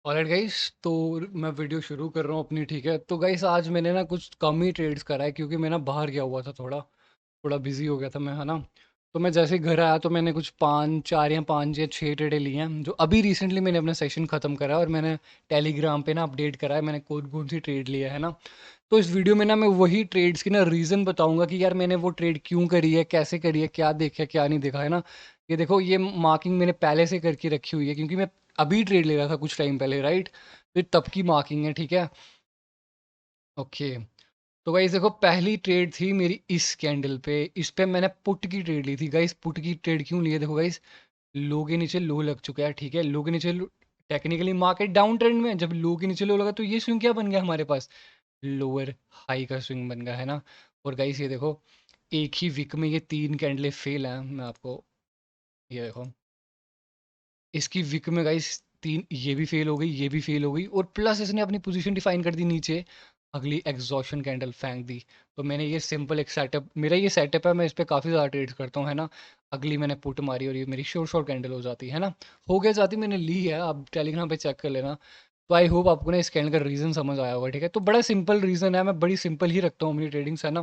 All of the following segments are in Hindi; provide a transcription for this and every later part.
ऑलराइट गाइस, तो मैं वीडियो शुरू कर रहा हूँ अपनी। ठीक है, तो गाइस आज मैंने ना कुछ कम ही ट्रेड्स करा है क्योंकि मैं ना बाहर गया हुआ था, थोड़ा थोड़ा बिजी हो गया था मैं, है ना। तो मैं जैसे ही घर आया तो मैंने कुछ पाँच या छः ट्रेडें लिए हैं जो अभी रिसेंटली मैंने अपना सेशन ख़त्म करा है, और मैंने टेलीग्राम पे ना अपडेट करा है मैंने कौन कौन सी ट्रेड लिया है ना। तो इस वीडियो में ना मैं वही ट्रेड्स की ना रीज़न बताऊंगा कि यार मैंने वो ट्रेड क्यों करी है, कैसे करी है, क्या देखा क्या नहीं देखा, है ना। ये देखो, ये मार्किंग मैंने पहले से करके रखी हुई है क्योंकि मैं अभी ट्रेड ले रहा था कुछ टाइम पहले, राइट। तो ये तब की मार्किंग है, ठीक है। ओके। तो गाइस देखो, पहली ट्रेड थी मेरी इस कैंडल पे। इस पे मैंने पुट की ट्रेड ली थी गाइस। पुट की ट्रेड क्यों ली है, देखो गाइस, लो के नीचे लो लग चुका है, ठीक है। लो के नीचे टेक्निकली मार्केट डाउन ट्रेंड में है। जब लो के नीचे लो लगा तो ये स्विंग क्या बन गया हमारे पास, लोअर हाई का स्विंग बन गया, है ना। और गाइस ये देखो, एक ही वीक में ये तीन कैंडलें फेल हैं। मैं आपको ये देखो, इसकी विक में गाइस तीन, ये भी फेल हो गई, ये भी फेल हो गई, और प्लस इसने अपनी पोजीशन डिफाइन कर दी नीचे, अगली एग्जॉशन कैंडल फेंक दी। तो मैंने ये सिंपल एक सेटअप, मेरा ये सेटअप है, मैं इस पर काफ़ी ज़्यादा ट्रेड्स करता हूँ, है ना। अगली मैंने पुट मारी और ये मेरी शॉर्ट शॉर्ट कैंडल हो जाती है ना। हो गया जाती, मैंने ली है, आप टेलीग्राम पे चेक कर लेना। तो आई होप आपको ना इस कैंडल का रीज़न समझ आया होगा, ठीक है। तो बड़ा सिंपल रीज़न है, मैं बड़ी सिंपल ही रखता हूँ अपनी ट्रेडिंग्स, है ना।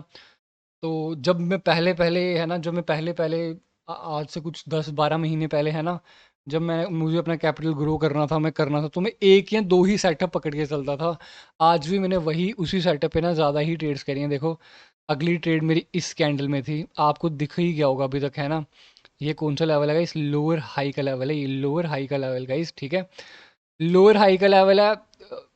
तो जब मैं पहले पहले, है ना, जब मैं पहले पहले आज से कुछ 10-12 महीने पहले, है ना, जब मैं मुझे अपना कैपिटल ग्रो करना था, मैं करना था, तो मैं एक या दो ही सेटअप पकड़ के चलता था। आज भी मैंने वही उसी सेटअप पे ना ज़्यादा ही ट्रेड्स करी हैं। देखो, अगली ट्रेड मेरी इस कैंडल में थी, आपको दिख ही गया होगा अभी तक, है ना। ये कौन सा लेवल है, इस लोअर हाई का लेवल है, ये लोअर हाई का लेवल गाइस, ठीक है। लोअर हाई का लेवल है।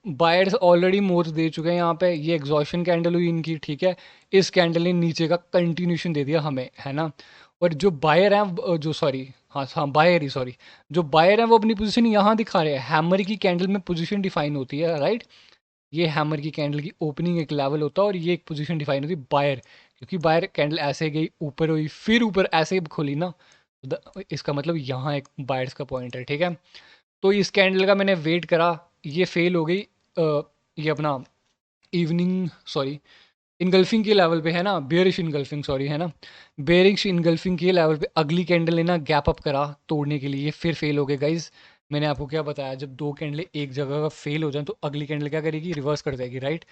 बायर्स ऑलरेडी मोर्स दे चुके हैं यहाँ पे। ये एग्जॉशन कैंडल हुई इनकी, ठीक है। इस कैंडल ने नीचे का कंटिन्यूशन दे दिया हमें, है ना। और जो बायर हैं जो सॉरी, हाँ हाँ बायर ही, सॉरी, जो बायर हैं वो अपनी पोजीशन यहाँ दिखा रहे हैं। हैमर की कैंडल में पोजीशन डिफाइन होती है, राइट। ये हैमर की कैंडल की ओपनिंग एक लेवल होता है और ये एक पोजीशन डिफाइन होती है बायर। क्योंकि बायर कैंडल ऐसे गई, ऊपर हुई, फिर ऊपर ऐसे खोली ना, तो इसका मतलब यहाँ एक बायर्स का पॉइंट है, ठीक है। तो इस कैंडल का मैंने वेट करा, ये फेल हो गई। ये अपना इवनिंग, सॉरी, इनगल्फिंग के लेवल पे, है ना, बेयरिश इनगल्फिंग, सॉरी, है ना, बेयरिश इनगल्फिंग के लेवल पे अगली कैंडल ने ना गैप अप करा तोड़ने के लिए, ये फिर फेल हो गए गाइज। मैंने आपको क्या बताया, जब दो कैंडलें एक जगह का फेल हो जाए तो अगली कैंडल क्या करेगी, रिवर्स कर जाएगी, राइट।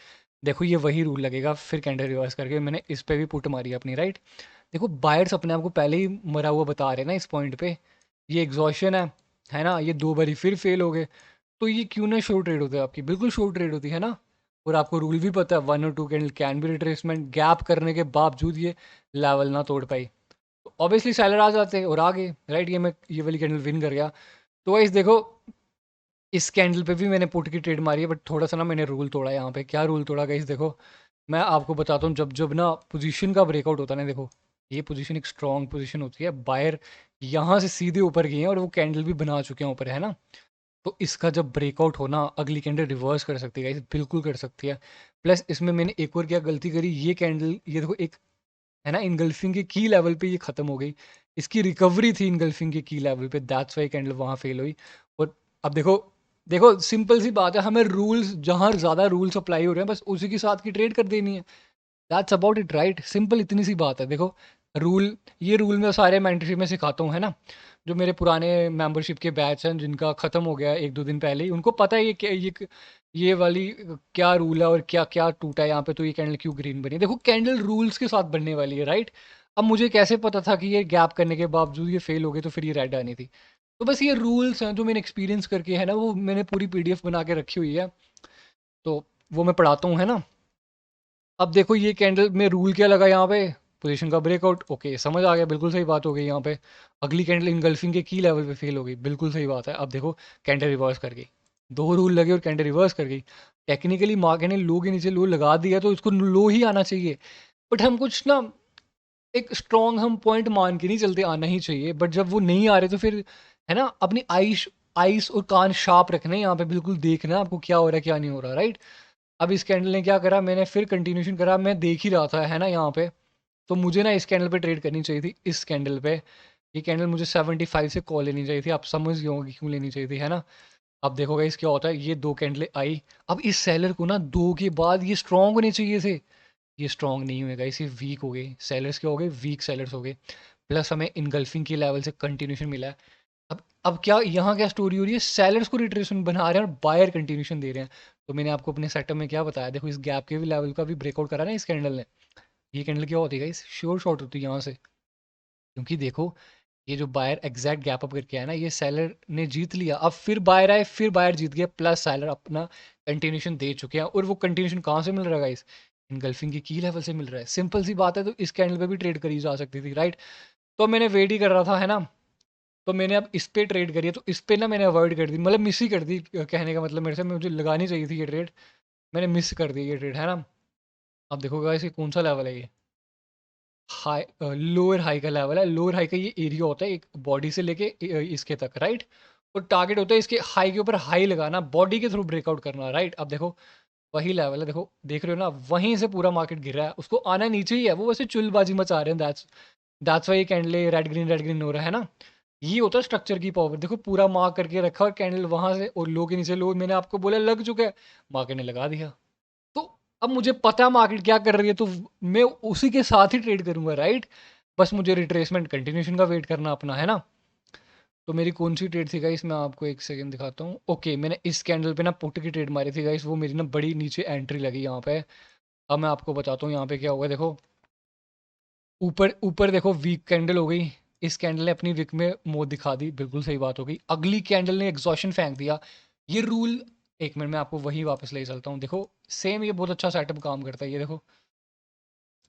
देखो ये वही रूल लगेगा, फिर कैंडल रिवर्स करके मैंने इस पे भी पुट मारी अपनी, राइट। देखो बायर्स अपने आप को पहले ही मरा हुआ बता रहे हैं ना इस पॉइंट पे। ये एग्जॉशन है ना। ये दो बारी फिर फेल हो गए, तो ये क्यों ना शॉर्ट ट्रेड होते हैं आपकी, बिल्कुल शॉर्ट ट्रेड होती है ना। और आपको रूल भी पता है, 1 और 2 candle can be retracement, gap करने के बावजूद ये लेवल ना तोड़ पाई, तो ऑब्वियसली सेलर आ जाते हैं और आ गए, राइट। ये वाली कैंडल विन कर गया। तो गाइस देखो, इस कैंडल पे भी मैंने पुट की ट्रेड मारी है, बट थोड़ा सा ना मैंने रूल तोड़ा यहाँ पे। क्या रूल तोड़ा गाइस, देखो मैं आपको बताता हूँ। जब जब ना पोजीशन का ब्रेकआउट होता है ना, देखो ये पोजीशन एक स्ट्रॉन्ग पोजीशन होती है, बायर यहाँ से सीधे ऊपर गए हैं और वो कैंडल भी बना चुके हैं ऊपर, है ना। तो इसका जब ब्रेकआउट होना, अगली कैंडल रिवर्स कर सकती है guys, बिल्कुल कर सकती है। प्लस इसमें मैंने एक और क्या गलती करी, ये कैंडल, ये देखो एक, है ना, इनगल्फिंग के की लेवल पे ये खत्म हो गई। इसकी रिकवरी थी इनगल्फिंग के की लेवल पे, दैट्स वाई कैंडल वहाँ फेल हुई। और अब देखो, देखो सिंपल सी बात है, हमें रूल्स, जहाँ ज़्यादा रूल्स अप्लाई हो रहे हैं बस उसी के साथ की ट्रेड कर देनी है। That's about it, right, simple, इतनी सी बात है। देखो रूल, ये रूल मैं सारे मेंटरशिप में सिखाता हूँ, है ना। जो मेरे पुराने मेंबरशिप के बैच हैं जिनका ख़त्म हो गया 1-2 दिन पहले ही, उनको पता है ये क्या, ये वाली क्या रूल है और क्या क्या टूटा है यहाँ पे, तो ये कैंडल क्यों ग्रीन बनी है। देखो कैंडल रूल्स के साथ बनने वाली है, राइट। अब मुझे कैसे पता था कि ये गैप करने के बावजूद ये फेल हो गए तो फिर ये रेड आनी थी। तो बस ये रूल्स हैं जो मैंने एक्सपीरियंस करके, है ना, वो मैंने पूरी पीडीएफ बना के रखी हुई है, तो वो मैं पढ़ाता हूँ, है ना। अब देखो ये कैंडल में रूल क्या लगा यहाँ पे, पोजीशन का ब्रेकआउट, ओके समझ आ गया, बिल्कुल सही बात हो गई यहाँ पे। अगली कैंडल इनगल्फिंग के की लेवल पे फेल हो गई, बिल्कुल सही बात है। अब देखो कैंडल रिवर्स कर गई, दो रूल लगे और कैंडल रिवर्स कर गई। टेक्निकली मार्केट ने लो के नीचे लो लगा दिया तो इसको लो ही आना चाहिए। बट हम कुछ ना, एक स्ट्रॉन्ग हम पॉइंट मान के नहीं चलते, आना ही चाहिए। बट जब वो नहीं आ रहे तो फिर, है ना, अपनी आइस आइस और कान शार्प रखने, यहाँ पे बिल्कुल देखना है आपको क्या हो रहा है क्या नहीं हो रहा, राइट। अब इस कैंडल ने क्या करा, मैंने फिर कंटिन्यूशन करा, मैं देख ही रहा था, है ना, यहाँ पे। तो मुझे ना इस कैंडल पे ट्रेड करनी चाहिए थी, इस कैंडल पे। ये कैंडल मुझे 75 से कॉल लेनी चाहिए थी, आप समझ गए होंगे क्यों लेनी चाहिए थी, है ना। अब देखो गाइस क्या होता है, ये दो कैंडलें आई। अब इस सेलर को ना दो के बाद ये स्ट्रांग होने चाहिए थे, ये स्ट्रांग नहीं हुए गाइस, ये वीक हो गए। सेलर्स क्या हो गए, वीक सेलर्स हो गए। प्लस हमें इनगल्फिंग की लेवल से कंटिन्यूशन मिला है। अब क्या यहाँ क्या स्टोरी हो रही है, सेलर्स को रिट्रेसमेंट बना रहे हैं और बायर कंटिन्यूशन दे रहे हैं। तो मैंने आपको अपने सेटअप में क्या बताया, देखो इस गैप के भी लेवल का भी ब्रेकआउट करा ना इस कैंडल ने। ये कैंडल क्या होती है, इस श्योर शॉर्ट होती है यहाँ से, क्योंकि देखो ये जो बायर एग्जैक्ट गैप अप करके आया ना, ये सेलर ने जीत लिया, अब फिर बायर आए, फिर बायर जीत गया, प्लस सेलर अपना कंटिन्यूशन दे चुके हैं। और वो कंटिन्यूशन कहाँ से मिल रहा है गाइस, इनगल्फिंग की लेवल से मिल रहा है। सिंपल सी बात है, तो इस कैंडल पे भी ट्रेड करी जा सकती थी, राइट। तो मैंने वेट ही कर रहा था, है ना। तो मैंने अब इस पे ट्रेड करी है, तो इस पे ना मैंने अवॉइड कर दी, मतलब मिस ही कर दी, कहने का मतलब मेरे से, मुझे लगानी चाहिए थी ये ट्रेड, मैंने मिस कर दी ये ट्रेड, है ना। अब देखो गाइस ये कौन सा लेवल है, ये हाई लोअर हाई का लेवल है। लोअर हाई का ये एरिया होता है एक बॉडी से लेके इसके तक, राइट। और टारगेट होता है इसके हाई के ऊपर हाई लगाना, बॉडी के थ्रू ब्रेकआउट करना, राइट। अब देखो वही लेवल है, देखो देख रहे हो ना, वहीं से पूरा मार्केट गिर रहा है, उसको आना नीचे ही है, वो वैसे चुलबाजी मचा रहे हैं, that's why candle red green हो रहा है ना। ये होता है स्ट्रक्चर की पावर, देखो पूरा मार्क करके रखा और कैंडल वहां से, और लो के नीचे लो, मैंने आपको बोला लग चुका है, मार्केट ने लगा दिया। तो अब मुझे पता है मार्केट क्या कर रही है, तो मैं उसी के साथ ही ट्रेड करूंगा, राइट। बस मुझे रिट्रेसमेंट कंटिन्यूशन का वेट करना अपना, है ना। तो मेरी कौन सी ट्रेड थी गाइस, मैं आपको एक सेकंड दिखाता हूँ। ओके, मैंने इस कैंडल पे ना पुट की ट्रेड मारी थी गाइस, वो मेरी ना बड़ी नीचे एंट्री लगी यहाँ पे। अब मैं आपको बताता हूँ यहाँ पे क्या हुआ, देखो ऊपर ऊपर देखो वीक कैंडल हो गई, इस कैंडल ने अपनी विक में मौत दिखा दी, बिल्कुल सही बात हो गई। अगली कैंडल ने एग्जॉशन फेंक दिया। ये रूल, एक मिनट में आपको वही वापस ले चलता हूँ, देखो सेम ये बहुत अच्छा सेटअप काम करता है, ये देखो,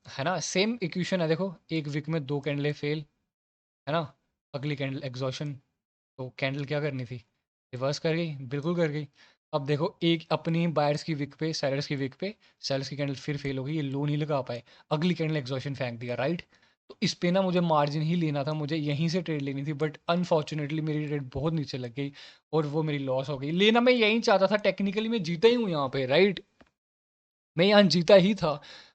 है ना, सेम इक्वेशन है, देखो एक विक में दो कैंडलें फेल, है ना, अगली कैंडल एग्जॉशन, तो कैंडल क्या करनी थी, रिवर्स कर गई, बिल्कुल कर गई। अब देखो एक अपनी बायर्स की विक पे, सेलर्स की विक पे, सेलर्स की कैंडल फिर फेल हो गई, ये लो नहीं लगा पाए, अगली कैंडल एग्जॉशन फेंक दिया, राइट। तो इस पे ना मुझे मार्जिन ही लेना था, मुझे यहीं से ट्रेड लेनी थी, बट अनफॉर्चुनेटली मेरी ट्रेड बहुत नीचे लग गई और वो मेरी लॉस हो गई। लेना मैं यहीं चाहता था, टेक्निकली मैं जीता ही हूँ यहाँ पे, राइट, मैं यहाँ जीता ही था।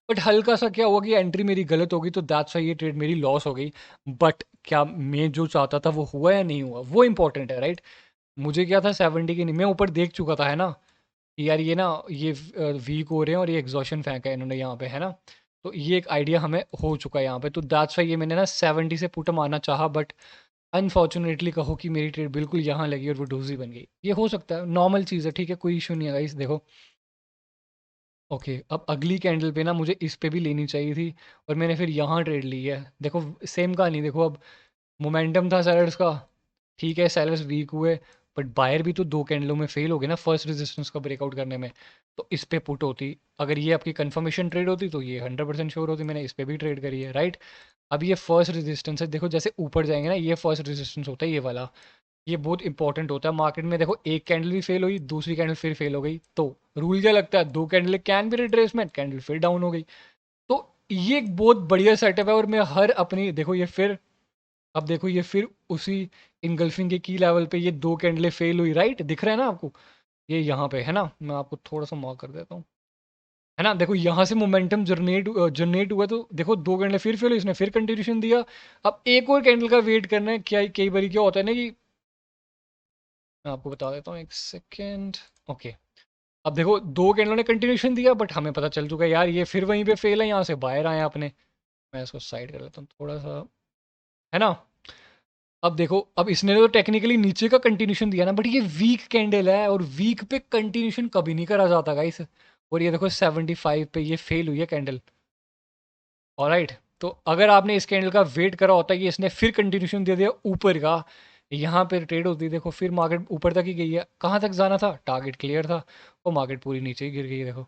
बट हल्का सा क्या हुआ कि एंट्री मेरी गलत हो गई, तो दैट्स वाई ये ट्रेड मेरी लॉस हो गई। बट क्या मैं जो चाहता था वो हुआ या नहीं हुआ, वो इंपॉर्टेंट है, राइट। मुझे क्या था 70 की नहीं, मैं ऊपर देख चुका था, है ना, कि यार ये ना, ये वीक हो रहे हैं और ये एग्जॉशन फेंका है इन्होंने यहाँ पे, है ना। तो ये एक आइडिया हमें हो चुका है यहाँ पे, तो दैट्स वाई ये मैंने ना 70 से पुट मारना चाहा, बट अनफॉर्चुनेटली कहो कि मेरी ट्रेड बिल्कुल यहाँ लगी और वो डूजी बन गई। ये हो सकता है, नॉर्मल चीज़ है, ठीक है, कोई इशू नहीं है गाइस, देखो। ओके, अब अगली कैंडल पे ना मुझे इस पे भी लेनी चाहिए थी, और मैंने फिर यहाँ ट्रेड ली है, देखो सेम कहानी, देखो अब मोमेंटम था सेलर्स का, ठीक है सेलर्स वीक हुए, बट बायर भी तो दो कैंडलों में फेल हो गए ना फर्स्ट रेजिस्टेंस का ब्रेकआउट करने में। तो इस पे पुट होती, अगर ये आपकी कंफर्मेशन ट्रेड होती तो ये 100% श्योर होती, मैंने इस पे भी ट्रेड करी है, राइट। अब ये फर्स्ट रेजिस्टेंस है, देखो जैसे ऊपर जाएंगे ना, ये फर्स्ट रेजिस्टेंस होता है ये वाला, ये बहुत इंपॉर्टेंट होता है मार्केट में। देखो एक कैंडल भी फेल हुई, दूसरी कैंडल फिर फेल हो गई, तो रूल क्या लगता है, दो candle can be retracement, candle फिर डाउन हो गई। तो ये एक बहुत बढ़िया सेटअप है, और मैं हर अपनी, देखो ये फिर, अब देखो ये फिर उसी इनगल्फिंग के की लेवल पे ये दो कैंडलें फेल हुई, राइट, दिख रहा है ना आपको, ये यहाँ पे है ना, मैं आपको थोड़ा सा मार्क कर देता हूँ, है ना, देखो यहाँ से मोमेंटम जनरेट हुआ, तो देखो दो कैंडल फिर फेल हुई, इसने फिर कंटिन्यूशन दिया। अब एक और कैंडल का वेट करना है, क्या कई बार क्या होता है ना कि, मैं आपको बता देता हूँ एक सेकेंड। ओके, अब देखो दो कैंडलों ने कंटिन्यूशन दिया, बट हमें पता चल चुका है यार ये फिर वहीं पे फेल है, यहाँ से बाहर आए अपने, मैं इसको साइड कर लेता हूँ थोड़ा सा, है ना। अब देखो, अब इसने तो टेक्निकली नीचे का कंटिन्यूशन दिया ना, बट ये वीक कैंडल है, और वीक पे कंटिन्यूशन कभी नहीं करा जाता गाइस। और ये देखो 75 पे ये फेल हुई है कैंडल, ऑलराइट। तो अगर आपने इस कैंडल का वेट करा होता कि इसने फिर कंटिन्यूशन दे दिया ऊपर का, यहाँ पे ट्रेड होती, देखो फिर मार्केट ऊपर तक ही गई है, कहाँ तक जाना था, टारगेट क्लियर था, और मार्केट पूरी नीचे ही गिर गई है, देखो।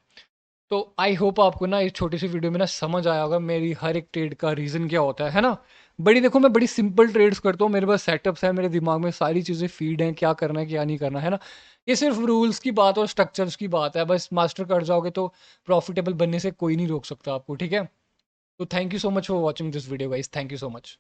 तो आई होप आपको ना इस छोटी सी वीडियो में ना समझ आया होगा मेरी हर एक ट्रेड का रीज़न क्या होता है ना। बड़ी देखो मैं बड़ी सिंपल ट्रेड्स करता हूँ, मेरे पास सेटअप्स है, मेरे दिमाग में सारी चीज़ें फीड हैं, क्या करना है क्या नहीं करना, है ना। ये सिर्फ रूल्स की बात और स्ट्रक्चर्स की बात है, बस मास्टर कर जाओगे तो प्रॉफिटेबल बनने से कोई नहीं रोक सकता आपको, ठीक है। तो thank you so much for watching this video guys, thank you so much.